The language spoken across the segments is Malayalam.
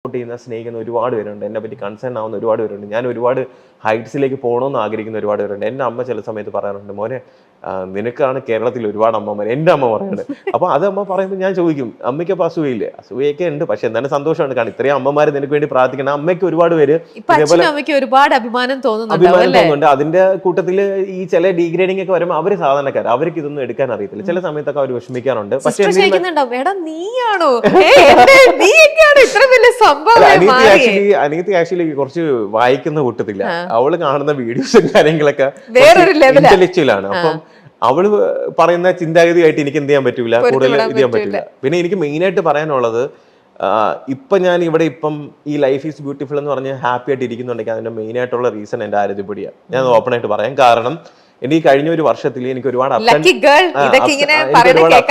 ചെയ്യുന്ന സ്നേഹിക്കുന്ന ഒരുപാട് പേരുണ്ട്. എന്നെ പറ്റി കൺസേൺ ആവുന്ന ഒരുപാട് പേരുണ്ട്. ഞാൻ ഒരുപാട് ഹൈറ്റ്സിലേക്ക് പോകണമെന്ന് ആഗ്രഹിക്കുന്ന ഒരുപാട് പേരുണ്ട്. എൻ്റെ അമ്മ ചില സമയത്ത് പറയാറുണ്ട്, മോനെ നിനക്കാണ് കേരളത്തിൽ ഒരുപാട് അമ്മമാർ. എൻ്റെ അമ്മ പറയുന്നത്. അപ്പോൾ അത് അമ്മ പറയുമ്പോൾ ഞാൻ ചോദിക്കും, അമ്മയ്ക്ക് അപ്പോൾ അസൂയയില്ലേ? അസൂയൊക്കെ ഉണ്ട്, പക്ഷെ എന്തായാലും സന്തോഷമാണ്. കാരണം ഇത്രയും അമ്മമാർ നിനക്ക് വേണ്ടി പ്രാർത്ഥിക്കണം. അമ്മയ്ക്ക് ഒരുപാട് പേര് ഒരുപാട് അഭിമാനം തോന്നുന്നുണ്ട്. അതിന്റെ കൂട്ടത്തിൽ ഈ ചില ഡീഗ്രേഡിംഗ് ഒക്കെ വരുമ്പോൾ അവര് സാധാരണക്കാർ, അവർക്ക് ഇതൊന്നും എടുക്കാൻ അറിയത്തില്ല. ചില സമയത്തൊക്കെ അവർ വിഷമിക്കാറുണ്ട്. പക്ഷെ അനിയത്തി ആക്ച്വലി കുറച്ച് വായിക്കുന്ന കൂട്ടത്തില്ല. അവള് കാണുന്ന വീഡിയോസും കാര്യങ്ങളൊക്കെ ഇന്റലക്ച്വൽ ആണ്. അപ്പം അവള് പറയുന്ന ചിന്താഗതിയായിട്ട് എനിക്ക് എന്ത് ചെയ്യാൻ പറ്റൂല, കൂടുതൽ ഇത് ചെയ്യാൻ പറ്റില്ല. പിന്നെ എനിക്ക് മെയിൻ ആയിട്ട് പറയാനുള്ളത്, ഇപ്പൊ ഞാൻ ഇവിടെ ഇപ്പം ഈ ലൈഫ് ഈസ് ബ്യൂട്ടിഫുൾ എന്ന് പറഞ്ഞ് ഹാപ്പി ആയിട്ട് ഇരിക്കുന്നുണ്ടെങ്കിൽ അതിന്റെ മെയിൻ ആയിട്ടുള്ള റീസൺ എന്റെ ആരോഗ്യപ്പൊടിയാണ്. ഞാൻ ഓപ്പൺ ആയിട്ട് പറയാം. കാരണം എനിക്ക് കഴിഞ്ഞ ഒരു വർഷത്തിൽ എനിക്ക് ഒരുപാട് അപ്സ്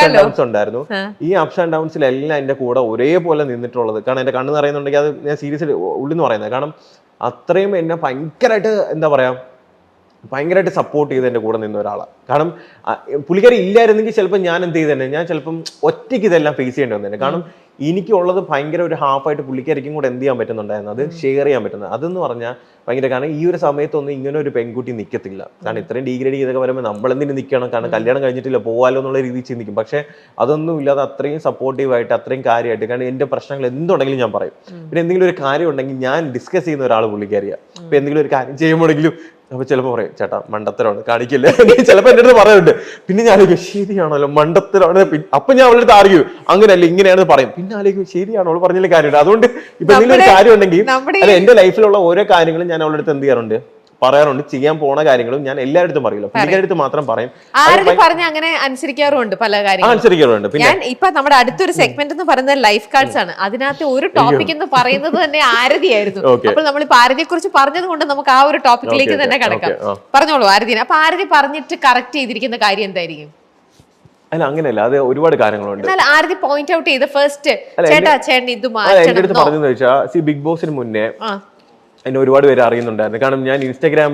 ആൻഡ് ഡൗൺസ് ഉണ്ടായിരുന്നു. ഈ അപ്സ് ആൻഡ് ഡൗൺസിലെല്ലാം എന്റെ കൂടെ ഒരേപോലെ നിന്നിട്ടുള്ളത്. കാരണം എന്റെ കണ്ണ് നിറയുന്നുണ്ടെങ്കിൽ അത് ഞാൻ സീരിയസ്ലി ഉള്ളിൽ നിന്ന് പറയുന്നത്. കാരണം അത്രയും എന്നെ ഭയങ്കരമായിട്ട് എന്താ പറയാ, ഭയങ്കരമായിട്ട് സപ്പോർട്ട് ചെയ്ത് എൻ്റെ കൂടെ നിന്ന ഒരാളാണ്. കാരണം പുള്ളിക്കാരി ഇല്ലായിരുന്നെങ്കിൽ ചിലപ്പോൾ ഞാൻ എന്ത് ചെയ്ത് തന്നെ, ഞാൻ ചിലപ്പം ഒറ്റയ്ക്ക് ഇതെല്ലാം ഫേസ് ചെയ്യേണ്ടി വന്നേനെ. കാരണം എനിക്കുള്ളത് ഭയങ്കര ഒരു ഹാഫായിട്ട് പുള്ളിക്കാരിക്കും കൂടെ എന്ത് ചെയ്യാൻ പറ്റുന്നുണ്ടായിരുന്നു, അത് ഷെയർ ചെയ്യാൻ പറ്റുന്നത്. അതെന്ന് പറഞ്ഞാൽ ഭയങ്കര, കാരണം ഈ ഒരു സമയത്തൊന്നും ഇങ്ങനെ ഒരു പെൺകുട്ടി നിൽക്കത്തില്ല. കാരണം ഇത്രയും ഡീഗ്രേഡ് ചെയ്തൊക്കെ വരുമ്പോൾ നമ്മളെന്തിനും നിൽക്കണം, കാരണം കല്യാണം കഴിഞ്ഞിട്ടില്ല പോകാലോ എന്നുള്ള രീതിയിൽ ചിന്തിക്കും. പക്ഷേ അതൊന്നും ഇല്ലാതെ അത്രയും സപ്പോർട്ടീവായിട്ട് അത്രയും കാര്യമായിട്ട്, കാരണം എൻ്റെ പ്രശ്നങ്ങൾ എന്തുണ്ടെങ്കിലും ഞാൻ പറയും. പിന്നെ എന്തെങ്കിലും ഒരു കാര്യം ഉണ്ടെങ്കിൽ ഞാൻ ഡിസ്കസ് ചെയ്യുന്ന ഒരാൾ പുള്ളിക്കാരിയാണ്. ഇപ്പം എന്തെങ്കിലും ഒരു കാര്യം ചെയ്യുമ്പോഴെങ്കിലും അപ്പൊ ചിലപ്പോൾ പറയും, ചേട്ടാ മണ്ടത്തരമാണ് കാണിക്കില്ല, ചിലപ്പോൾ എൻ്റെ അടുത്ത് പറയുന്നുണ്ട്. പിന്നെ ഞാൻ ആലോചിക്കും, ശരിയാണല്ലോ മണ്ടത്തരമാണ്. അപ്പൊ ഞാൻ അവളുടെ അടുത്ത് ആർഗ്യൂ, അങ്ങനെയല്ല ഇങ്ങനെയാണെന്ന് പറയും. പിന്നെ ആലോചിക്കും, ശരിയാണോ അവൾ പറഞ്ഞതിൽ കാര്യമുണ്ട്. അതുകൊണ്ട് ഇപ്പൊ എന്തെങ്കിലും ഒരു കാര്യം ഉണ്ടെങ്കിൽ, അല്ല എന്റെ ലൈഫിലുള്ള ഓരോ കാര്യങ്ങളും ഞാൻ അവളുടെ അടുത്ത് എന്ത് ചെയ്യാറുണ്ട്, പറയാറുണ്ട്. ചെയ്യാൻ പോണ കാര്യങ്ങളും ഞാൻ എല്ലായിടത്തും പറയില്ല, പുള്ളിക്കാരടുത്ത് മാത്രം പറയും. അങ്ങനെ അനുസരിക്കാറുണ്ട് പല കാര്യങ്ങളും. അനുസരിക്കാറുണ്ട്. പിന്നെ ഇപ്പൊ നമ്മുടെ അടുത്തൊരു സെഗ്മെന്റ് എന്ന് പറയുന്നത് ലൈഫ് കാർഡ്സ് ആണ്. അതിനകത്ത് ഒരു ടോപ്പിക് എന്ന് പറയുന്നത് തന്നെ ആരതിയായിരുന്നു. അപ്പോൾ നമ്മളിപ്പോ ആരതിയെ കുറിച്ച് പറഞ്ഞത് കൊണ്ട് നമുക്ക് ആ ഒരു ടോപ്പിക്കിലേക്ക് തന്നെ കിടക്കാം. പറഞ്ഞോളൂ ആരതിനെ. അപ്പൊ ആരതി പറഞ്ഞിട്ട് കറക്റ്റ് ചെയ്തിരിക്കുന്ന കാര്യം എന്തായിരിക്കും? അല്ല അങ്ങനെയല്ല, അത് ഒരുപാട് കാര്യങ്ങളുണ്ട്. ആരതി പോയിന്റ് ഔട്ട് ചെയ്ത് ഫസ്റ്റ് ചേട്ടാ ചേട്ടൻ ഇത് മാറ്റണം പറഞ്ഞെന്ന് വെച്ചാൽ, ബിഗ് ബോസിന് മുന്നേ എന്നെ ഒരുപാട് പേര് അറിയുന്നുണ്ടായിരുന്നു. കാരണം ഞാൻ ഇൻസ്റ്റാഗ്രാം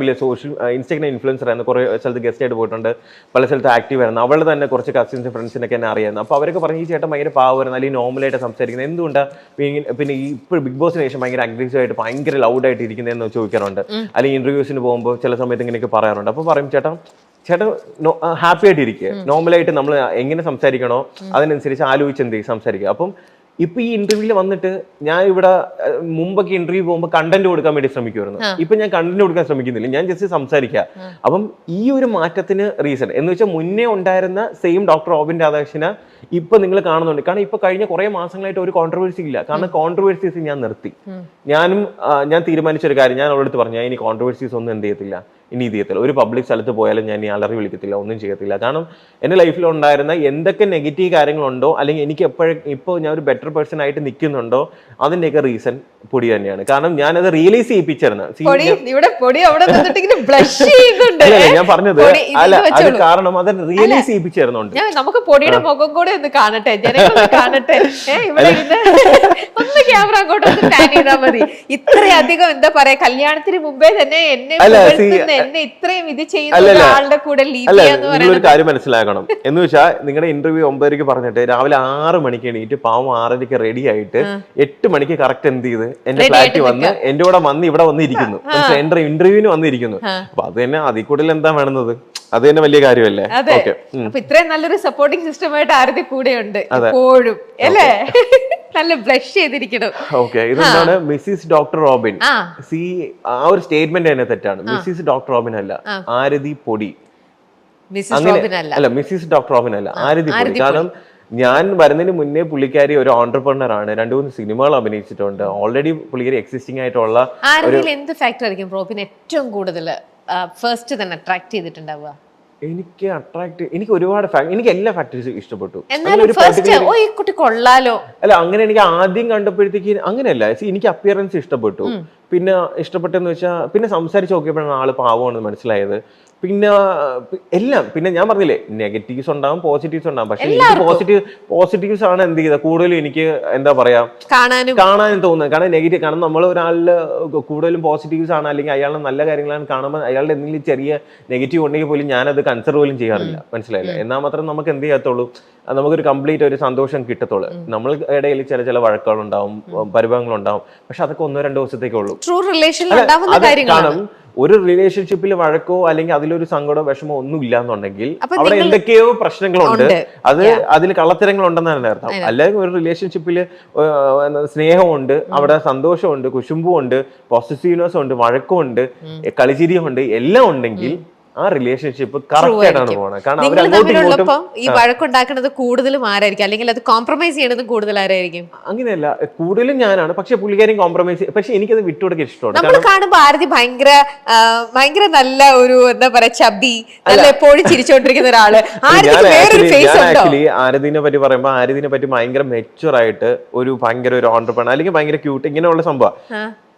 ഇൻഫ്ലുവൻസർ ആയിരുന്നു. കുറേ സ്ഥലത്ത് ഗസ്റ്റ് ആയിട്ട് പോയിട്ടുണ്ട്, പല സ്ഥലത്ത് ആക്റ്റീവ് ആയിരുന്നു. അവളുടെ തന്നെ കുറച്ച് കസിൻസ് ഫ്രണ്ട്സിനൊക്കെ എന്നെ അറിയായിരുന്നു. അപ്പോൾ അവരൊക്കെ പറഞ്ഞു, ഈ ചേട്ടൻ ഭയങ്കര പാവമായിരുന്നു, അല്ലെങ്കിൽ നോർമലായിട്ട് സംസാരിക്കുന്നത്, എന്തുകൊണ്ടാണ് പിന്നെ ഇപ്പോൾ ബിഗ് ബോസിന് ശേഷം ഭയങ്കര അഗ്രസീവ് ആയിട്ട് ഭയങ്കര ലൗഡായിട്ട് ഇരിക്കുന്നതെന്ന് ചോദിക്കാറുണ്ട്. അല്ലെങ്കിൽ ഇന്റർവ്യൂസിന് പോകുമ്പോൾ ചില സമയത്ത് ഇങ്ങനെയൊക്കെ പറയാറുണ്ട്. അപ്പോൾ പറയും, ചേട്ടൻ ഹാപ്പി ആയിട്ട് ഇരിക്കുക, നോർമലായിട്ട് നമ്മൾ എങ്ങനെ സംസാരിക്കണോ അതിനനുസരിച്ച് ആലോചിച്ച് എന്ത് സംസാരിക്കുക. അപ്പം ഇപ്പൊ ഈ ഇന്റർവ്യൂവിൽ വന്നിട്ട് ഞാൻ ഇവിടെ മുമ്പൊക്കെ ഇന്റർവ്യൂ പോകുമ്പോൾ കണ്ടന്റ് കൊടുക്കാൻ വേണ്ടി ശ്രമിക്കുമായിരുന്നു. ഇപ്പൊ ഞാൻ കണ്ടന്റ് കൊടുക്കാൻ ശ്രമിക്കുന്നില്ല, ഞാൻ ജസ്റ്റ് സംസാരിക്കുക. അപ്പം ഈ ഒരു മാറ്റത്തിന് റീസൺ എന്ന് വെച്ചാൽ, മുന്നേ ഉണ്ടായിരുന്ന സെയിം ഡോക്ടർ റോബിൻ രാധാകൃഷ്ണനെ ഇപ്പൊ നിങ്ങൾ കാണുന്നുണ്ട്. കാരണം ഇപ്പൊ കഴിഞ്ഞ കുറെ മാസങ്ങളായിട്ട് ഒരു കോൺട്രവേഴ്സി ഇല്ല. കാരണം കോൺട്രവേഴ്സീസ് ഞാൻ നിർത്തി. ഞാൻ തീരുമാനിച്ച ഒരു കാര്യം, ഞാൻ അവളുടെ അടുത്ത് പറഞ്ഞു, ഇനി കോൺട്രവേഴ്സീസ് ഒന്നും എന്ത് ചെയ്യത്തില്ല, ഇനി ഇത് ചെയ്യത്തില്ല. ഒരു പബ്ലിക് സ്ഥലത്ത് പോയാലും ഞാൻ ഈ അലറി വിളിക്കത്തില്ല, ഒന്നും ചെയ്യത്തില്ല. കാരണം എൻ്റെ ലൈഫിൽ ഉണ്ടായിരുന്ന എന്തൊക്കെ നെഗറ്റീവ് കാര്യങ്ങളുണ്ടോ, അല്ലെങ്കിൽ എനിക്ക് ഇപ്പോൾ ഞാൻ ഒരു ബെറ്റർ പേഴ്സൺ ആയിട്ട് നിൽക്കുന്നുണ്ടോ, അതിൻ്റെയൊക്കെ റീസൺ പൊടി തന്നെയാണ്. കാരണം ഞാനത് റിയലൈസ് ചെയ്യിപ്പിച്ചിരുന്നു. ഞാൻ പറഞ്ഞത് അല്ല, അത് കാരണം അത് റിയലൈസ് ചെയ്യിപ്പിച്ചിരുന്നുണ്ട്. നമുക്ക് പൊടിയുടെ മുഖം കൂടെ ഒന്ന് കാണട്ടെ, കാണട്ടെ. ക്യാമറ അങ്ങോട്ട് ചെയ്താൽ മതി. ഇത്രയധികം എന്താ പറയാ, കല്യാണത്തിന് മുമ്പേ തന്നെ എന്നെ ഇത്രയും ഇത് ചെയ്യുന്ന ആളുടെ കൂടെ ഒരു കാര്യം മനസ്സിലാക്കണം. എന്ന് വെച്ചാൽ, നിങ്ങളുടെ ഇന്റർവ്യൂ 9:00 പറഞ്ഞിട്ട് രാവിലെ 6 മണിക്ക് എണീറ്റ് പാവം 6:30 റെഡി ആയിട്ട് 8 മണിക്ക് കറക്റ്റ് എന്ത് ചെയ്ത് എന്റെ ഫ്ലാറ്റിൽ വന്ന് എന്റെ കൂടെ വന്ന് ഇവിടെ വന്നിരിക്കുന്നു, എന്റെ ഇന്റർവ്യൂവിന് വന്നിരിക്കുന്നു. അപ്പൊ അത് തന്നെ അതിൽ കൂടുതൽ എന്താ വേണമെന്നത്, അത് തന്നെ വലിയ കാര്യമല്ലേ. ഇത്രയും നല്ലൊരു സപ്പോർട്ടിംഗ് സിസ്റ്റമായിട്ട് ആരതി കൂടെയുണ്ട് എപ്പോഴും, അല്ലേ? നല്ല ബ്ലഷ് ചെയ്തിരിക്കണം. ഓക്കെ, ഇതെന്താണ് മിസ്സിസ് ഡോക്ടർ റോബിൻ. ആ ഒരു സ്റ്റേറ്റ്മെന്റ് തന്നെ തെറ്റാണ്. മിസ്സിസ് ഡോക്ടർ റോബിൻ അല്ല, ആരതി പൊടി. അല്ല, മിസ്സിസ് ഡോക്ടർ റോബിൻ അല്ല, ആരതി പൊടി. കാരണം ഞാൻ വരുന്നതിന് മുന്നേ പുള്ളിക്കാരി ഒരു ഓൺടർപ്രണർ ആണ്, 2-3 സിനിമകൾ അഭിനയിച്ചിട്ടുണ്ട്. ഓൾറെഡി പുള്ളിക്കാരി എക്സിസ്റ്റിംഗ് ആയിട്ടുള്ള എന്ത് ഫാക്ടർ ആയിരിക്കും റോബിൻ ഏറ്റവും കൂടുതൽ ഫസ്റ്റ് തന്നെ അട്രാക്ട് ചെയ്തിട്ടുണ്ടാവുക? എനിക്ക് ഒരുപാട് എനിക്ക് എല്ലാ ഫാക്ടേഴ്സും ഇഷ്ടപ്പെട്ടു. അല്ല, അങ്ങനെ എനിക്ക് ആദ്യം കണ്ടപ്പോഴത്തേക്ക് അങ്ങനെയല്ല. എനിക്ക് അപ്പിയറൻസ് ഇഷ്ടപ്പെട്ടു. പിന്നെ ഇഷ്ടപ്പെട്ടെന്ന് വെച്ചാൽ, പിന്നെ സംസാരിച്ച് നോക്കിയപ്പോഴാണ് ആള് പാവമാണെന്ന് മനസ്സിലായത്. പിന്നെ എല്ലാം, പിന്നെ ഞാൻ പറഞ്ഞില്ലേ, നെഗറ്റീവ്സ് ഉണ്ടാവും, പോസിറ്റീവ്സ് ഉണ്ടാവും. പക്ഷെ എനിക്ക് പോസിറ്റീവ്സ് ആണ് എന്ത് ചെയ്ത കൂടുതലും എനിക്ക് എന്താ പറയാ കാണാനും തോന്നുന്നത്. കാരണം നെഗറ്റീവ്, കാരണം നമ്മൾ ഒരാളില് കൂടുതലും പോസിറ്റീവ്സ് ആണ്, അല്ലെങ്കിൽ അയാളുടെ നല്ല കാര്യങ്ങളാണ് കാണുമ്പോൾ അയാളുടെ എന്തെങ്കിലും ചെറിയ നെഗറ്റീവ് ഉണ്ടെങ്കിൽ പോലും ഞാനത് കൺസിഡർ പോലും ചെയ്യാറില്ല. മനസ്സിലായില്ല. എന്നാൽ മാത്രം നമുക്ക് എന്ത് ചെയ്യാത്തുള്ളൂ, നമുക്കൊരു കംപ്ലീറ്റ് ഒരു സന്തോഷം കിട്ടത്തുള്ളൂ. നമ്മൾ ഇടയിൽ ചില വഴക്കുകളുണ്ടാവും, പരിഭവങ്ങളുണ്ടാവും, പക്ഷെ അതൊക്കെ 1-2 ദിവസത്തേക്കേ ഉള്ളൂ. ട്രൂ റിലേഷനിൽ ഉണ്ടാവുന്ന കാര്യങ്ങളാണ്. കാരണം ഒരു റിലേഷൻഷിപ്പിൽ വഴക്കോ അല്ലെങ്കിൽ അതിലൊരു സങ്കടമോ വിഷമോ ഒന്നും ഇല്ലാന്നുണ്ടെങ്കിൽ അവിടെ എന്തൊക്കെയോ പ്രശ്നങ്ങളുണ്ട്, അതിൽ കള്ളത്തരങ്ങളുണ്ടെന്നാണ് അർത്ഥം. അല്ലെങ്കിൽ ഒരു റിലേഷൻഷിപ്പിൽ സ്നേഹമുണ്ട്, അവിടെ സന്തോഷമുണ്ട്, കുശുമ്പുണ്ട്, പോസിറ്റീവ്നെസ് ഉണ്ട്, വഴക്കമുണ്ട്, കളിച്ചിരിയുണ്ട്, എല്ലാം ഉണ്ടെങ്കിൽ ആ റിലേഷൻഷിപ്പ് കറക്റ്റ് ആയിട്ടാണ് പോകുന്നത്. കാരണം അവർ അങ്ങോട്ടും ഇങ്ങോട്ടും ഈ വഴക്കുണ്ടാക്കുന്നത് കൂടുതലും ആരായിരിക്കും, അല്ലെങ്കിൽ അത് കോംപ്രമൈസ് ചെയ്യണത് കൂടുതൽ ആരായിരിക്കും? അങ്ങനെയല്ല, കൂടുതലും ഞാനാണ്. പക്ഷെ പുള്ളിക്കാരും കോംപ്രമൈസ്, പക്ഷെ എനിക്കത് വിട്ടുകൊടുക്കാൻ ഇഷ്ടമാണ്. നമ്മൾ കാണുമ്പോൾ ആരതി ഭയങ്കര നല്ല ഒരു എന്താ പറയാ ചബി, നല്ല എപ്പോഴും ചിരിച്ചോണ്ടിരിക്കുന്ന ഒരാള്. ആക്ച്വലി ആരതിനെ പറ്റി പറയുമ്പോൾ ആരതിനെ പറ്റി ഭയങ്കര മെച്ചുവർ ആയിട്ട് ഭയങ്കര ഒരു ഓണ്ടർപ്രണർ അല്ലെങ്കിൽ ഭയങ്കര ക്യൂട്ട് ഇങ്ങനെയുള്ള സംഭവം.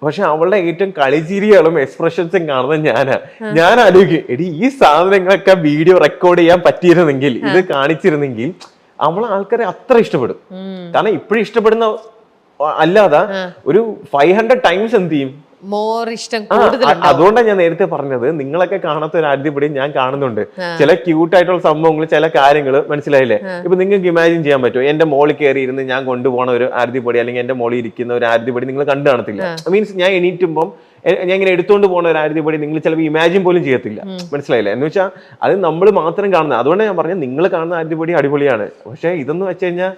പക്ഷെ അവളുടെ ഏറ്റവും കളിച്ചിരികളും എക്സ്പ്രഷൻസും കാണുന്നത് ഞാൻ ആലോചിക്കും, എടി ഈ സാധനങ്ങളൊക്കെ വീഡിയോ റെക്കോർഡ് ചെയ്യാൻ പറ്റിയിരുന്നെങ്കിൽ, ഇത് കാണിച്ചിരുന്നെങ്കിൽ അവളെ ആൾക്കാരെ അത്ര ഇഷ്ടപ്പെടും. കാരണം ഇപ്പോഴും ഇഷ്ടപ്പെടുന്ന അല്ലാതെ ഒരു 500 ടൈംസ് എന്ത് ചെയ്യും മോർ ഇഷ്ടം. അതുകൊണ്ടാണ് ഞാൻ നേരത്തെ പറഞ്ഞത്, നിങ്ങളൊക്കെ കാണാത്ത ഒരു ആദ്യപടി ഞാൻ കാണുന്നുണ്ട്. ചില ക്യൂട്ടായിട്ടുള്ള സംഭവങ്ങൾ, ചില കാര്യങ്ങൾ മനസ്സിലായില്ലേ? ഇപ്പൊ നിങ്ങൾക്ക് ഇമാജിൻ ചെയ്യാൻ പറ്റുമോ, എന്റെ മോളിൽ കയറി ഇരുന്ന് ഞാൻ കൊണ്ടുപോകണ ഒരു ആരതിപ്പൊടി അല്ലെങ്കിൽ എന്റെ മോളിൽ ഇരിക്കുന്ന ഒരു ആരതിപ്പൊടി നിങ്ങൾ കണ്ടു കാണത്തില്ല. മീൻസ് ഞാൻ എണീറ്റുമ്പോൾ ഞാൻ ഇങ്ങനെ എടുത്തുകൊണ്ട് പോകുന്ന ഒരു ആരതിപ്പൊടി നിങ്ങൾ ചിലപ്പോൾ ഇമാജിൻ പോലും ചെയ്യത്തില്ല. മനസ്സിലായില്ലേ? എന്ന് വെച്ചാൽ അത് നമ്മൾ മാത്രം കാണുന്നത്. അതുകൊണ്ടാണ് ഞാൻ പറഞ്ഞത് നിങ്ങൾ കാണുന്ന ആരതിപ്പൊടി അടിപൊളിയാണ്. പക്ഷെ ഇതെന്ന് വെച്ച് കഴിഞ്ഞാൽ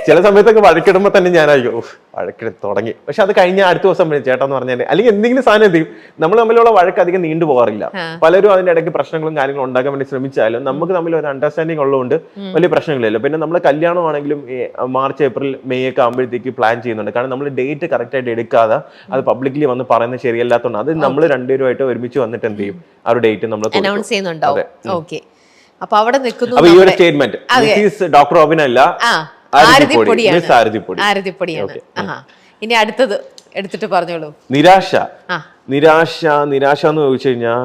ചില സമയത്തൊക്കെ വഴക്കിടുമ്പോ തന്നെ ഞാനായിരിക്കും വഴക്കിട തുടങ്ങി. പക്ഷെ അത് കഴിഞ്ഞ അടുത്ത ദിവസം ചേട്ടാന്ന് പറഞ്ഞാൽ അല്ലെങ്കിൽ എന്തെങ്കിലും സാധനം എന്ത് ചെയ്യും, നമ്മൾ തമ്മിലുള്ള വഴക്ക് അധികം നീണ്ടു പോകാറില്ല. പലരും അതിന്റെ ഇടയ്ക്ക് പ്രശ്നങ്ങളും കാര്യങ്ങളും ഉണ്ടാക്കാൻ വേണ്ടി ശ്രമിച്ചാലും നമുക്ക് തമ്മിൽ ഒരു അണ്ടർസ്റ്റാൻഡിങ് ഉള്ളതുകൊണ്ട് വലിയ പ്രശ്നങ്ങളില്ല. പിന്നെ നമ്മൾ കല്യാണമാണെങ്കിലും മാർച്ച് ഏപ്രിൽ മെയ് ഒക്കെ ആകുമ്പോഴത്തേക്ക് പ്ലാൻ ചെയ്യുന്നുണ്ട്. കാരണം നമ്മൾ ഡേറ്റ് കറക്റ്റ് ആയിട്ട് എടുക്കാതെ അത് പബ്ലിക്കലി വന്ന് പറയുന്നത് ശരിയല്ലാത്തതുകൊണ്ട് അത് നമ്മൾ രണ്ടുപേരുമായിട്ട് ഒരുമിച്ച് വന്നിട്ട് എന്ത് ചെയ്യും, ആ ഒരു ഡേറ്റ് നമ്മൾ അനൗൺസ് ചെയ്യുന്നുണ്ടാവും. ഓക്കെ, അപ്പൊ അവിടെ നിൽക്കുന്നു ഈ ഒരു സ്റ്റേറ്റ്മെന്റ്, ഡോക്ടർ റോബിൻ അല്ല, ആരതിപ്പൊടിയാണ്. ഇനി അടുത്തത് എടുത്തിട്ട് പറഞ്ഞോളൂ. നിരാശ എന്ന് ചോദിച്ചു കഴിഞ്ഞാൽ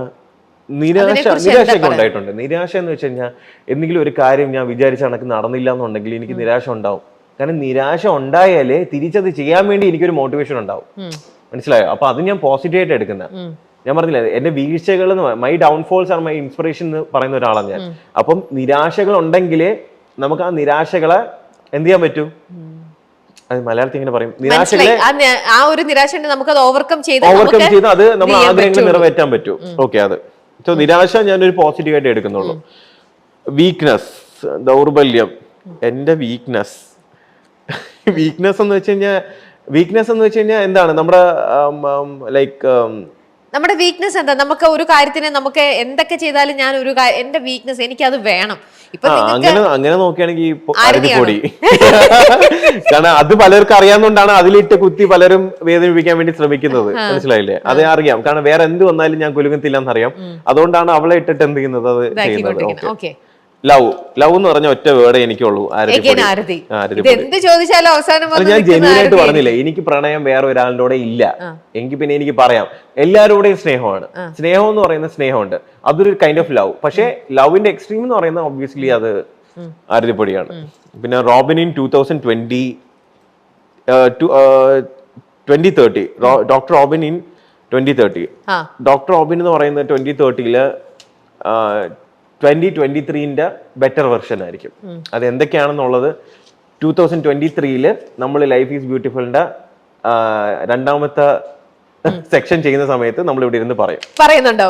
നിരാശയൊക്കെ ഉണ്ടായിട്ടുണ്ട്. നിരാശ എന്ന് വെച്ച് കഴിഞ്ഞാൽ എന്തെങ്കിലും ഒരു കാര്യം ഞാൻ വിചാരിച്ച കണക്ക് നടന്നില്ല എന്നുണ്ടെങ്കിൽ എനിക്ക് നിരാശ ഉണ്ടാവും. കാരണം നിരാശ ഉണ്ടായാലേ തിരിച്ചത് ചെയ്യാൻ വേണ്ടി എനിക്കൊരു മോട്ടിവേഷൻ ഉണ്ടാവും. മനസ്സിലായോ? അപ്പൊ അത് ഞാൻ പോസിറ്റീവായിട്ട് എടുക്കുന്ന. ഞാൻ പറഞ്ഞില്ല, എന്റെ വീഴ്ചകൾ, മൈ ഡൗൺഫോൾസ് ആണ് മൈ ഇൻസ്പിറേഷൻ എന്ന് പറയുന്ന ഒരാളാണ് ഞാൻ. അപ്പം നിരാശകൾ ഉണ്ടെങ്കിലേ നമുക്ക് ആ നിരാശകളെ എന്ത് ചെയ്യാൻ പറ്റും, അത് മലയാളത്തിൽ ഇങ്ങനെ പറയും, നിരാശകളെ ആ ഒരു നിരാശ നമുക്ക് ഓവർകം ചെയ്ത് അത് നമ്മൾ ആഗ്രഹങ്ങൾ നിറവേറ്റാൻ പറ്റും. ഓക്കെ, അത് സോ നിരാശ ഞാനൊരു പോസിറ്റീവായിട്ട് എടുക്കുന്നുള്ളൂ. വീക്ക്നെസ്, ദൗർബല്യം, എന്റെ വീക്ക്നെസ് എന്ന് വെച്ച് കഴിഞ്ഞാൽ എന്താണ് നമ്മുടെ ലൈക്ക് നമ്മുടെ വീക്ക്നെസ് എന്താ? നമുക്ക് ഒരു കാര്യത്തിന് നമുക്ക് എന്തൊക്കെ ചെയ്താലും ഞാൻ എന്റെ വീക്ക്നെസ് എനിക്ക് അത് വേണം. അങ്ങനെ നോക്കുകയാണെങ്കിൽ അരതിപ്പൊടി കാരണം അത് പലർക്കും അറിയാവുന്നതുകൊണ്ടാണ് അതിലിട്ട് കുത്തി പലരും വേദനിപ്പിക്കാൻ വേണ്ടി ശ്രമിക്കുന്നത്. മനസ്സിലായില്ലേ? അത് അറിയാം. കാരണം വേറെ എന്ത് വന്നാലും ഞാൻ കുലുങ്ങത്തില്ലെന്ന് അറിയാം. അതുകൊണ്ടാണ് അവളെ ഇട്ടിട്ട് എന്ത് ചെയ്യുന്നത്, അത് ചെയ്യുന്നത്. ലവ് എന്ന് പറഞ്ഞ ഒറ്റ വേർഡേ എനിക്കുള്ളൂ, എന്ത് ചോദിച്ചാലും അവസാനം ഞാൻ ജെന്യൂനായിട്ട് പറഞ്ഞില്ലേ, എനിക്ക് പ്രണയം വേറെ ഒരാളുടെ ഇല്ല എങ്കിൽ പിന്നെ എനിക്ക് പറയാം എല്ലാവരോടെയും സ്നേഹമാണ്. സ്നേഹം എന്ന് പറയുന്ന സ്നേഹമുണ്ട്, അതൊരു കൈൻഡ് ഓഫ് ലവ്. പക്ഷെ ലവിന്റെ എക്സ്ട്രീം എന്ന് പറയുന്നത് ഒബ്വിയസ്ലി അത് ആരതിപ്പൊടിയാണ്. പിന്നെ Robin in 2030 doctor Robin in 2030. Doctor Robin എന്ന് പറയുന്നത് 2030 2023 ബെറ്റർ വെർഷൻ ആയിരിക്കും. അത് എന്തൊക്കെയാണെന്നുള്ളത് 2023 നമ്മൾ ലൈഫ് ഈസ് ബ്യൂട്ടിഫുളിന്റെ 2ാമത്തെ സെക്ഷൻ ചെയ്യുന്ന സമയത്ത് നമ്മൾ ഇവിടെ ഇരുന്ന് പറയുന്നുണ്ടോ.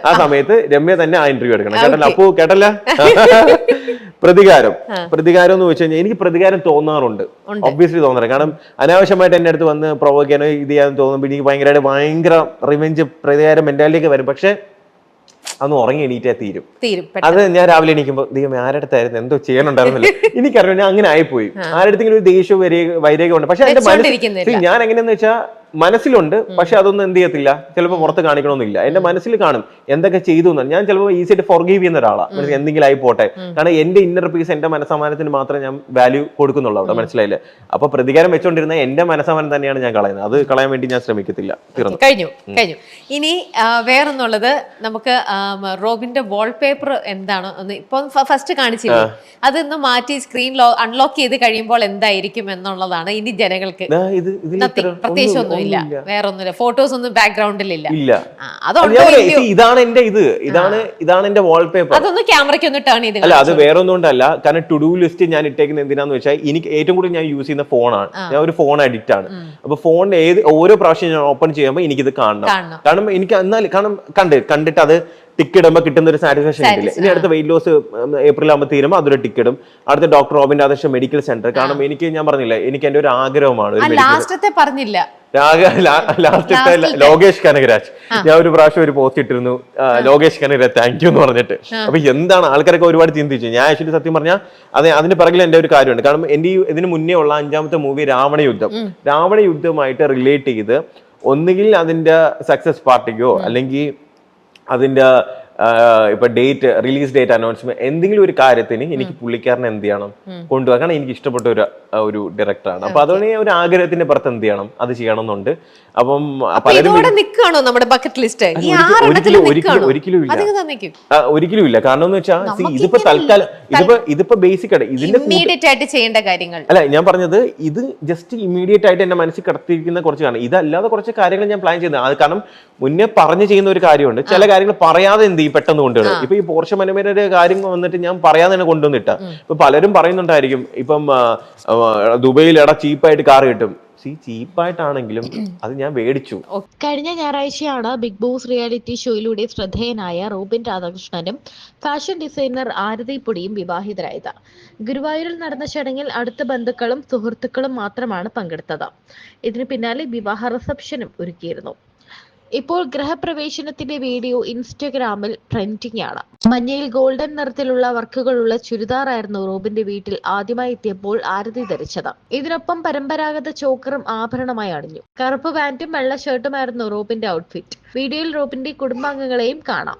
ആ സമയത്ത് രമ്യ തന്നെ ആ ഇന്റർവ്യൂ എടുക്കണം. കേട്ടല്ലോ? അപ്പോ കേട്ടല്ല. പ്രതികാരം എന്ന് വെച്ച് കഴിഞ്ഞാൽ എനിക്ക് പ്രതികാരം തോന്നാറുണ്ട്, ഒബ്വിയസ്ലി തോന്നാറുണ്ട്. കാരണം അനാവശ്യമായിട്ട് എന്റെ അടുത്ത് വന്ന് പ്രൊവോക്ക് ചെയ്യാനോ ഇത് ചെയ്യാൻ തോന്നുമ്പോൾ എനിക്ക് ഭയങ്കര റിവെഞ്ച് പ്രതികാരം മെന്റാലിറ്റിയൊക്കെ വരും. പക്ഷെ അന്ന് ഉറങ്ങി എണീറ്റാ തീരും. അത് ഞാൻ രാവിലെ എണീക്കുമ്പോൾ ദൈവം ആരടുത്തായിരുന്നു, എന്തോ ചെയ്യാനുണ്ടായിരുന്നില്ല, എനിക്കറിയാം. ഞാൻ അങ്ങനെ ആയിപ്പോയി. ആരടുത്തെങ്കിലും ഒരു ദേഷ്യവും വൈരാഗ്യം ഉണ്ട്. പക്ഷെ എന്റെ മനസ്സിൽ ഞാൻ എങ്ങനെയാന്ന് വെച്ചാൽ മനസ്സിലുണ്ട്, പക്ഷെ അതൊന്നും എന്ത് ചെയ്യത്തില്ല, ചിലപ്പോൾ പുറത്ത് കാണിക്കണമെന്നില്ല. എന്റെ മനസ്സിൽ കാണും എന്തൊക്കെ ചെയ്തു എന്നാണ്. ഞാൻ ചിലപ്പോൾ ഈസിയായിട്ട് ഫോർഗീവ് ചെയ്യുന്ന ഒരാളാണ്. എന്തെങ്കിലും ആയി പോട്ടെ, കാരണം എന്റെ ഇന്നർ പീസ്, എന്റെ മനസ്സമാനത്തിന് മാത്രമേ ഞാൻ വാല്യൂ കൊടുക്കുന്നുള്ളൂ അവിടെ. മനസ്സിലായില്ലേ? അപ്പൊ പ്രതികാരം വെച്ചോണ്ടിരുന്ന എന്റെ മനസ്സമാനം തന്നെയാണ് ഞാൻ കളയുന്നത്. അത് കളയാൻ വേണ്ടി ഞാൻ ശ്രമിക്കത്തില്ല. കഴിഞ്ഞു. ഇനി വേറൊന്നുള്ളത്, നമുക്ക് റോബിന്റെ വാൾപേപ്പർ എന്താണ് ഇപ്പൊ ഫസ്റ്റ് കാണിച്ചില്ലേ, അതൊന്ന് മാറ്റി സ്ക്രീൻ അൺലോക്ക് ചെയ്ത് കഴിയുമ്പോൾ എന്തായിരിക്കും എന്നുള്ളതാണ് ഇനി ജനങ്ങൾക്ക് പ്രത്യേകിച്ച് ഒന്നും ഇല്ല, വേറെ ഒന്നുമില്ല, ഫോട്ടോസ് ഒന്നും ബാക്ക്ഗ്രൗണ്ടിലില്ല. ഇല്ല. അതുണ്ടോ ഇതാണ് എന്റെ ഇതാണ് എന്റെ വാൾപേപ്പർ. അതൊന്ന് ക്യാമറയ്ക്ക് ഒന്ന് ടേൺ ചെയ്ത്. അല്ല, അത് വേറെ ഒന്നും കൊണ്ടല്ല. കാരണം ടു ഡു ലിസ്റ്റ് ഞാൻ ഇട്ടേക്കുന്നത് എന്തിനാന്ന് വെച്ചാൽ എനിക്ക് ഏറ്റവും കൂടുതൽ ഞാൻ യൂസ് ചെയ്യുന്ന ഫോണാണ്. ഞാൻ ഒരു ഫോൺ അഡിക്റ്റ് ആണ്. അപ്പൊ ഫോണിന്റെ ഓരോ പ്രാവശ്യം ഞാൻ ഓപ്പൺ ചെയ്യുമ്പോൾ എനിക്കിത് കാണണം. കാരണം എനിക്ക് കാരണം കണ്ടിട്ട് അത് ടിക്ക് ഇടുമ്പോ കിട്ടുന്ന ഒരു സാറ്റിസ്ഫാക്ഷൻ കിട്ടില്ല. ഇനി അടുത്ത വെയിറ്റ് ലോസ് ഏപ്രിൽ ആകുമ്പോൾ തീരുമ്പോൾ അതൊരു ടിക്ക് ഇടും. അടുത്ത ഡോക്ടർ റോബിൻ ആദർശ മെഡിക്കൽ സെന്റർ. കാരണം എനിക്ക് ഞാൻ പറഞ്ഞില്ല, എനിക്ക് എന്റെ ഒരു ആഗ്രഹമാണ്. ലാസ്റ്റത്തെ പറഞ്ഞില്ല, ലാസ്റ്റത്തെ ലോകേഷ് കനകരാജ്. ഞാൻ ഒരു പ്രാവശ്യം ഒരു പോസ്റ്റ് ഇട്ടിരുന്നു, ലോകേഷ് കനകരാജ് താങ്ക് യു എന്ന് പറഞ്ഞിട്ട്. അപ്പൊ എന്താണ് ആൾക്കാരൊക്കെ ഒരുപാട് ചിന്തിച്ചു. ഞാൻ ആക്ച്വലി സത്യം പറഞ്ഞാൽ അതിന് പിറകിൽ എന്റെ ഒരു കാര്യമുണ്ട്. കാരണം എന്റെ ഇതിന് മുന്നേ ഉള്ള 5ാമത്തെ മൂവി രാവണ യുദ്ധമായിട്ട് റിലേറ്റ് ചെയ്ത് ഒന്നുകിൽ അതിന്റെ സക്സസ് പാർട്ടിക്കോ അല്ലെങ്കിൽ അതിന്റെ ഇപ്പൊ റിലീസ് ഡേറ്റ് അനൗൺസ്മെന്റ് എന്തെങ്കിലും ഒരു കാര്യത്തിന് എനിക്ക് പുള്ളിക്കാരനെ എന്ത് ചെയ്യണം കൊണ്ടുപോകാൻ. കാരണം എനിക്ക് ഇഷ്ടപ്പെട്ട ഒരു ഡയറക്ടറാണ്. അപ്പൊ അതുകൊണ്ട് ഒരു ആഗ്രഹത്തിന്റെ പുറത്ത് എന്ത് ചെയ്യണം, അത് ചെയ്യണം എന്നുണ്ട്. അപ്പം ഒരിക്കലും ഇല്ല. കാരണം എന്ന് വെച്ചാൽ ഇതിപ്പോ തൽക്കാലം ഇതിപ്പോ ബേസിക് ആണ് ഇതിന്റെ ചെയ്യേണ്ട കാര്യങ്ങൾ. അല്ല, ഞാൻ പറഞ്ഞത് ഇത് ജസ്റ്റ് ഇമ്മീഡിയറ്റ് ആയിട്ട് എന്റെ മനസ്സിൽ കടത്തിയിരിക്കുന്ന കുറച്ച് കാരണം. ഇതല്ലാതെ കുറച്ച് കാര്യങ്ങൾ ഞാൻ പ്ലാൻ ചെയ്യുന്നത്. അത് കാരണം മുന്നേ പറഞ്ഞു ചെയ്യുന്ന ഒരു കാര്യമുണ്ട്. ചില കാര്യങ്ങൾ പറയാതെ എന്ത് ചെയ്യും, പെട്ടെന്ന് കൊണ്ടുവരും. ഇപ്പൊ ഈ പോർഷ മനോരമയുടെ കാര്യം വന്നിട്ട് ഞാൻ പറയാതെ തന്നെ കൊണ്ടുവന്നിട്ട. ഇപ്പൊ പലരും പറയുന്നുണ്ടായിരിക്കും, ഇപ്പം ദുബൈയിൽ ചീപ്പായിട്ട് കാർ കിട്ടും. ചീപ്പായിട്ടാണെങ്കിലും അത് ഞാൻ മേടിച്ചു. കഴിഞ്ഞ ഞായറാഴ്ചയാണ് ബിഗ് ബോസ് റിയാലിറ്റി ഷോയിലൂടെ ശ്രദ്ധേയനായ റോബിൻ രാധാകൃഷ്ണനും ഫാഷൻ ഡിസൈനർ ആരതി പൊടിയും വിവാഹിതരായത്. ഗുരുവായൂരിൽ നടന്ന ചടങ്ങിൽ അടുത്ത ബന്ധുക്കളും സുഹൃത്തുക്കളും മാത്രമാണ് പങ്കെടുത്തത്. ഇതിന് പിന്നാലെ വിവാഹ റിസപ്ഷനും ഒരുക്കിയിരുന്നു. ഇപ്പോൾ ഗൃഹപ്രവേശനത്തിന്റെ വീഡിയോ ഇൻസ്റ്റഗ്രാമിൽ ട്രെൻഡിംഗ് ആണ്. മഞ്ഞയിൽ ഗോൾഡൻ നിറത്തിലുള്ള വർക്കുകളുള്ള ചുരിദാറായിരുന്നു റോബിന്റെ വീട്ടിൽ ആദ്യമായി എത്തിയപ്പോൾ ആരതി ധരിച്ചത്. ഇതിനൊപ്പം പരമ്പരാഗത ചോക്കറും ആഭരണമായി അണിഞ്ഞു. കറുപ്പ് പാന്റും വെള്ള ഷർട്ടുമായിരുന്നു റോബിന്റെ ഔട്ട്ഫിറ്റ്. വീഡിയോയിൽ റോബിന്റെ കുടുംബാംഗങ്ങളെയും കാണാം.